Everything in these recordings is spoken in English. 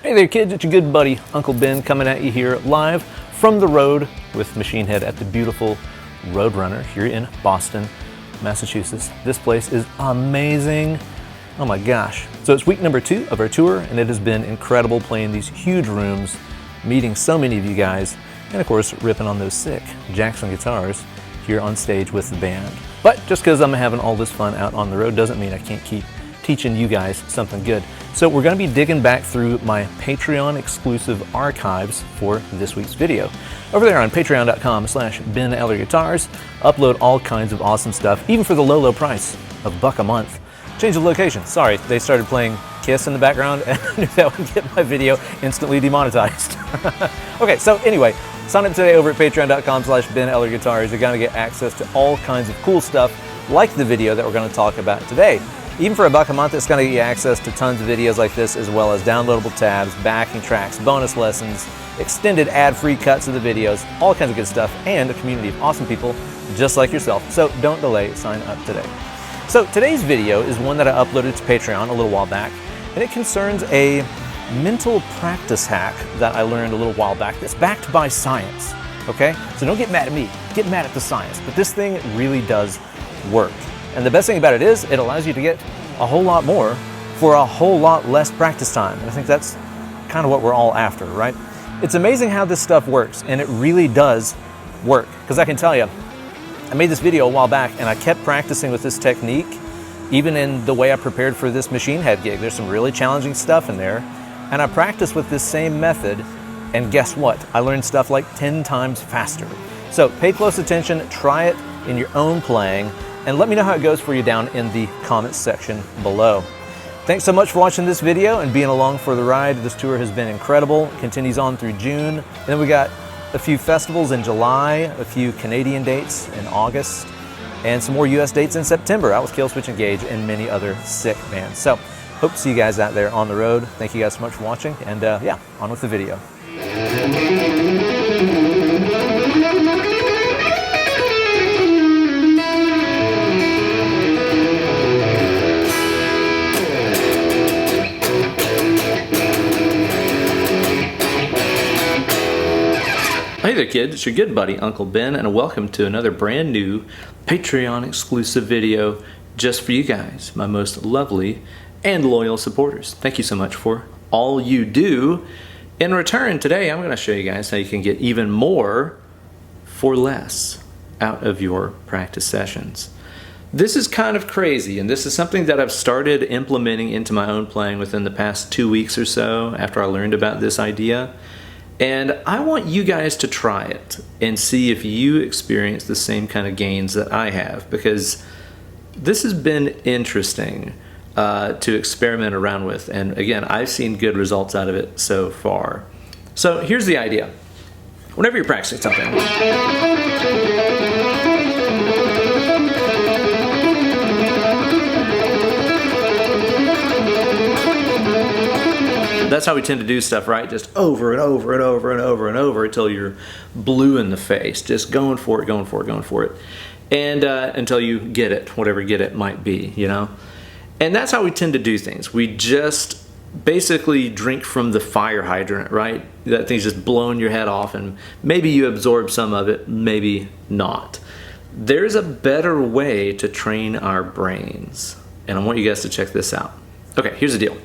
Hey there kids, it's your good buddy Uncle Ben coming at you here live from the road with Machine Head at the beautiful Roadrunner here in Boston, Massachusetts. This place is amazing. Oh my gosh. So it's week number 2 of our tour and it has been incredible playing these huge rooms, meeting so many of you guys, and of course ripping on those sick Jackson guitars here on stage with the band. But just because I'm having all this fun out on the road doesn't mean I can't keep teaching you guys something good. So we're going to be digging back through my Patreon exclusive archives for this week's video. Over there on patreon.com/Ben Eller Guitars, upload all kinds of awesome stuff, even for the low price of $1 a month. Change of location. Sorry, they started playing Kiss in the background and I knew that would get my video instantly demonetized. Okay, so anyway, sign up today over at patreon.com/Ben Eller Guitars. You're going to get access to all kinds of cool stuff like the video that we're going to talk about today. Even for $1 a month, it's going to get you access to tons of videos like this, as well as downloadable tabs, backing tracks, bonus lessons, extended ad-free cuts of the videos, all kinds of good stuff, and a community of awesome people just like yourself. So don't delay, sign up today. So today's video is one that I uploaded to Patreon a little while back, and it concerns a mental practice hack that I learned a little while back that's backed by science, okay? So don't get mad at me, get mad at the science, but this thing really does work. And the best thing about it is it allows you to get a whole lot more for a whole lot less practice time. And I think that's kind of what we're all after, right? It's amazing how this stuff works, and it really does work. Because I can tell you, I made this video a while back and I kept practicing with this technique, even in the way I prepared for this Machine Head gig. There's some really challenging stuff in there. And I practiced with this same method, and guess what? I learned stuff like 10 times faster. So pay close attention, try it in your own playing, and let me know how it goes for you down in the comments section below. Thanks so much for watching this video and being along for the ride. This tour has been incredible. It continues on through June. And then we got a few festivals in July, a few Canadian dates in August, and some more US dates in September out with Killswitch Engage and many other sick bands. So hope to see you guys out there on the road. Thank you guys so much for watching, and yeah, on with the video. Hey there kids, it's your good buddy Uncle Ben, and welcome to another brand new Patreon exclusive video just for you guys, my most lovely and loyal supporters. Thank you so much for all you do. In return, today I'm going to show you guys how you can get even more for less out of your practice sessions. This is kind of crazy, and this is something that I've started implementing into my own playing within the past 2 weeks or so after I learned about this idea. And I want you guys to try it and see if you experience the same kind of gains that I have, because this has been interesting to experiment around with. And again, I've seen good results out of it so far. So here's the idea. Whenever you're practicing something, that's how we tend to do stuff, right? Just over and over and over and over and over until you're blue in the face. Just going for it, going for it, going for it. And until you get it, whatever get it might be, you know? And that's how we tend to do things. We just basically drink from the fire hydrant, right? That thing's just blowing your head off, and maybe you absorb some of it, maybe not. There's a better way to train our brains, and I want you guys to check this out. Okay, here's the deal.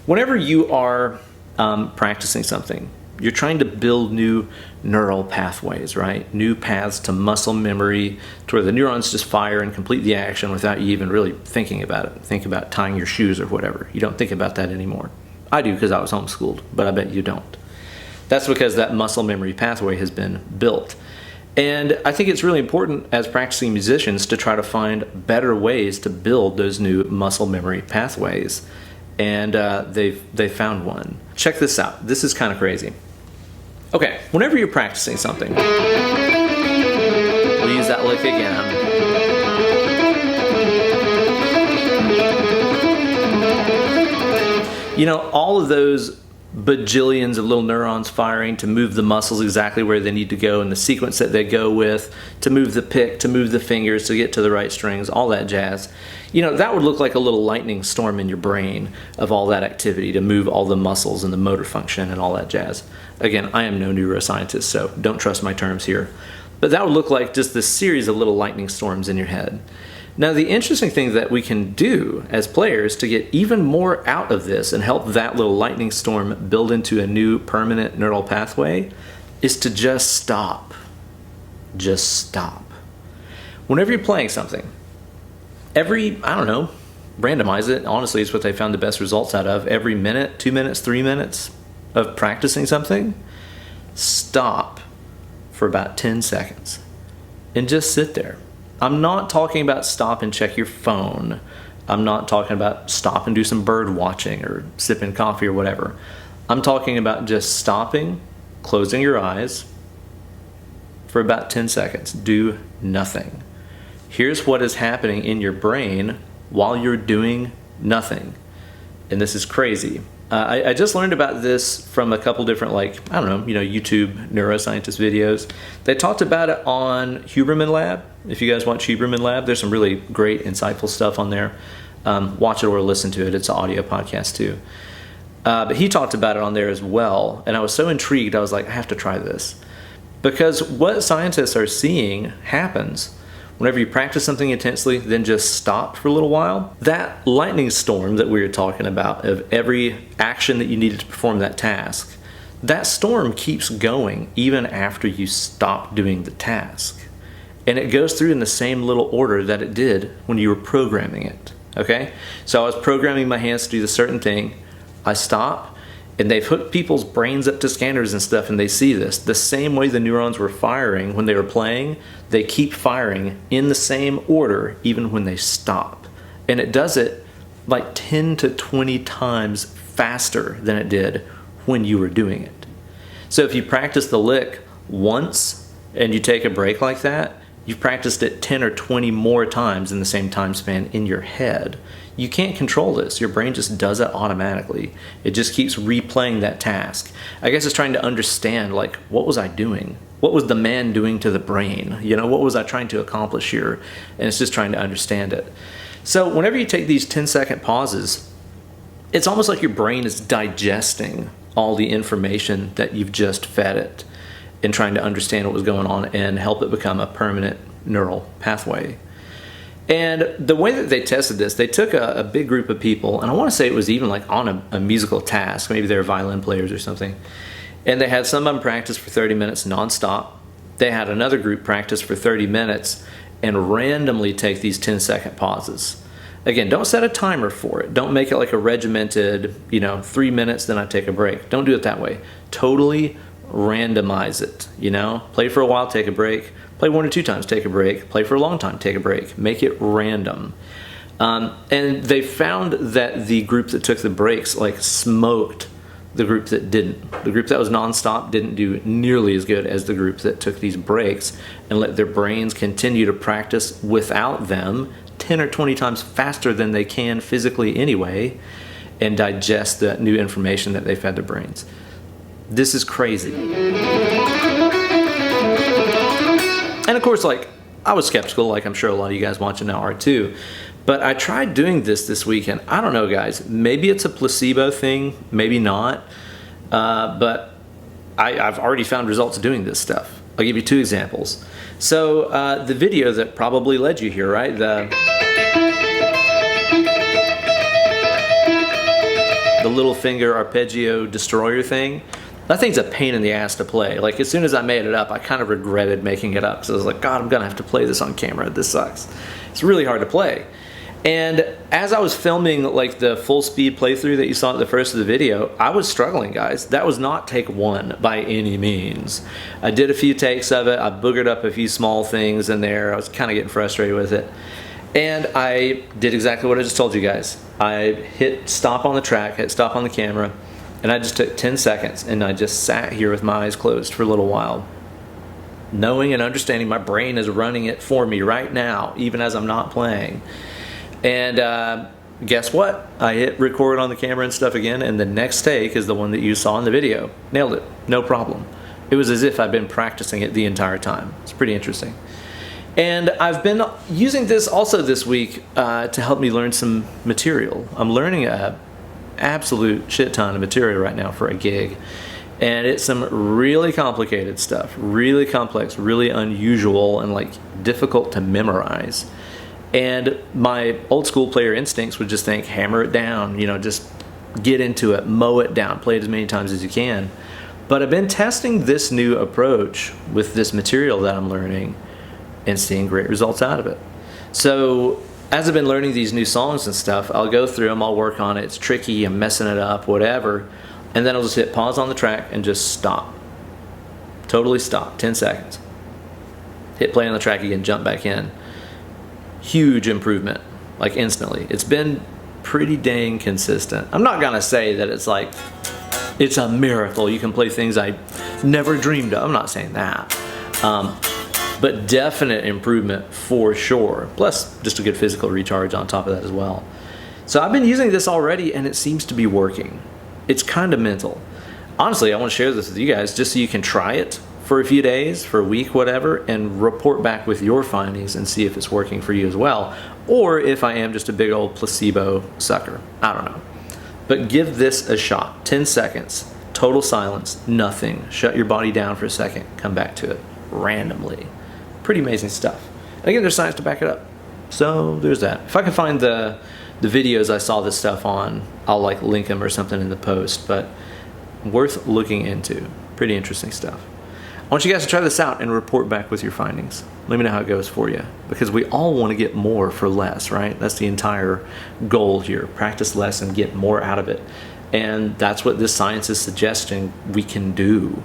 Whenever you are practicing something, you're trying to build new neural pathways, right? New paths to muscle memory, to where the neurons just fire and complete the action without you even really thinking about it. Think about tying your shoes or whatever. You don't think about that anymore. I do, because I was homeschooled, but I bet you don't. That's because that muscle memory pathway has been built. And I think it's really important as practicing musicians to try to find better ways to build those new muscle memory pathways. And they've found one. Check this out. This is kind of crazy. Okay, whenever you're practicing something, we'll use that lick again. You know, all of those bajillions of little neurons firing to move the muscles exactly where they need to go in the sequence that they go with, to move the pick, to move the fingers, to get to the right strings, all that jazz. You know, that would look like a little lightning storm in your brain of all that activity to move all the muscles and the motor function and all that jazz. Again, I am no neuroscientist, so don't trust my terms here. But that would look like just this series of little lightning storms in your head. Now, the interesting thing that we can do as players to get even more out of this and help that little lightning storm build into a new permanent neural pathway is to just stop. Just stop. Whenever you're playing something, every, I don't know, randomize it. Honestly, it's what they found the best results out of. Every minute, 2 minutes, 3 minutes of practicing something, stop for about 10 seconds and just sit there. I'm not talking about stop and check your phone. I'm not talking about stop and do some bird watching or sipping coffee or whatever. I'm talking about just stopping, closing your eyes for about 10 seconds. Do nothing. Here's what is happening in your brain while you're doing nothing. And this is crazy. I just learned about this from a couple different, YouTube neuroscientist videos. They talked about it on Huberman Lab. If you guys watch Huberman Lab, there's some really great, insightful stuff on there. Watch it or listen to it. It's an audio podcast too. But he talked about it on there as well. And I was so intrigued, I was like, I have to try this. Because what scientists are seeing happens whenever you practice something intensely, then just stop for a little while. That lightning storm that we were talking about of every action that you needed to perform that task, that storm keeps going even after you stop doing the task. And it goes through in the same little order that it did when you were programming it, okay? So I was programming my hands to do the certain thing, I stop, and they've hooked people's brains up to scanners and stuff, and they see this. The same way the neurons were firing when they were playing, they keep firing in the same order even when they stop. And it does it like 10 to 20 times faster than it did when you were doing it. So if you practice the lick once and you take a break like that, you've practiced it 10 or 20 more times in the same time span in your head. You can't control this. Your brain just does it automatically. It just keeps replaying that task. I guess it's trying to understand, like, what was I doing? What was the man doing to the brain? You know, what was I trying to accomplish here? And it's just trying to understand it. So whenever you take these 10-second pauses, it's almost like your brain is digesting all the information that you've just fed it and trying to understand what was going on and help it become a permanent neural pathway. And the way that they tested this, they took a big group of people, and I want to say it was even like on a musical task. Maybe they were violin players or something. And they had some of them practice for 30 minutes nonstop. They had another group practice for 30 minutes and randomly take these 10-second pauses. Again, don't set a timer for it. Don't make it like a regimented, 3 minutes, then I take a break. Don't do it that way. Totally randomize it, Play for a while, take a break. Play 1 or 2 times, take a break. Play for a long time, take a break. Make it random. And they found that the group that took the breaks smoked the group that didn't. The group that was nonstop didn't do nearly as good as the group that took these breaks and let their brains continue to practice without them 10 or 20 times faster than they can physically anyway and digest the new information that they fed their brains. This is crazy. And of course, I was skeptical, I'm sure a lot of you guys watching now are too. But I tried doing this weekend. I don't know, guys. Maybe it's a placebo thing, maybe not. But I've already found results doing this stuff. I'll give you 2 examples. So the video that probably led you here, right? The little finger arpeggio destroyer thing. That thing's a pain in the ass to play. As soon as I made it up, I kind of regretted making it up. So I was like, God, I'm gonna have to play this on camera. This sucks. It's really hard to play. And as I was filming the full speed playthrough that you saw at the first of the video, I was struggling, guys. That was not take 1 by any means. I did a few takes of it. I boogered up a few small things in there. I was kind of getting frustrated with it. And I did exactly what I just told you guys. I hit stop on the track, hit stop on the camera, and I just took 10 seconds and I just sat here with my eyes closed for a little while, knowing and understanding my brain is running it for me right now, even as I'm not playing. And guess what? I hit record on the camera and stuff again, and the next take is the one that you saw in the video. Nailed it. No problem. It was as if I'd been practicing it the entire time. It's pretty interesting. And I've been using this also this week to help me learn some material. I'm learning a absolute shit ton of material right now for a gig. And it's some really complicated stuff, really complex, really unusual, and like difficult to memorize. And my old school player instincts would just think, hammer it down, you know, just get into it, mow it down, play it as many times as you can. But I've been testing this new approach with this material that I'm learning and seeing great results out of it. So as I've been learning these new songs and stuff, I'll go through them, I'll work on it, it's tricky, I'm messing it up, whatever, and then I'll just hit pause on the track and just stop. Totally stop, 10 seconds. Hit play on the track again, jump back in. Huge improvement, like instantly. It's been pretty dang consistent. I'm not gonna say that it's like, it's a miracle, you can play things I never dreamed of. I'm not saying that. But definite improvement for sure. Plus just a good physical recharge on top of that as well. So I've been using this already and it seems to be working. It's kind of mental. Honestly, I want to share this with you guys just so you can try it for a few days, for a week, whatever, and report back with your findings and see if it's working for you as well. Or if I am just a big old placebo sucker. I don't know. But give this a shot. 10 seconds, total silence, nothing. Shut your body down for a second, come back to it randomly. Pretty amazing stuff. And again, there's science to back it up. So there's that. If I can find the videos I saw this stuff on, I'll like link them or something in the post, but worth looking into. Pretty interesting stuff. I want you guys to try this out and report back with your findings. Let me know how it goes for you, because we all want to get more for less, right? That's the entire goal here. Practice less and get more out of it. And that's what this science is suggesting we can do.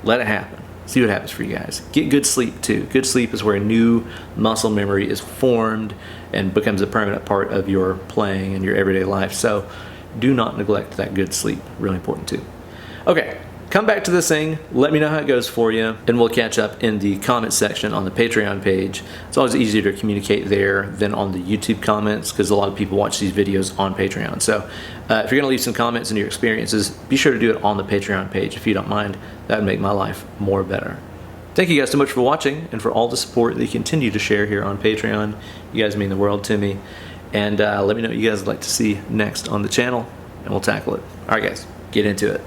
Let it happen. See what happens for you guys. Get good sleep too. Good sleep is where new muscle memory is formed and becomes a permanent part of your playing and your everyday life. So do not neglect that good sleep. Really important too. Okay, come back to this thing. Let me know how it goes for you, and we'll catch up in the comment section on the Patreon page. It's always easier to communicate there than on the YouTube comments because a lot of people watch these videos on Patreon. So if you're going to leave some comments and your experiences, be sure to do it on the Patreon page if you don't mind. That would make my life more better. Thank you guys so much for watching and for all the support that you continue to share here on Patreon. You guys mean the world to me. And let me know what you guys would like to see next on the channel, and we'll tackle it. All right, guys, get into it.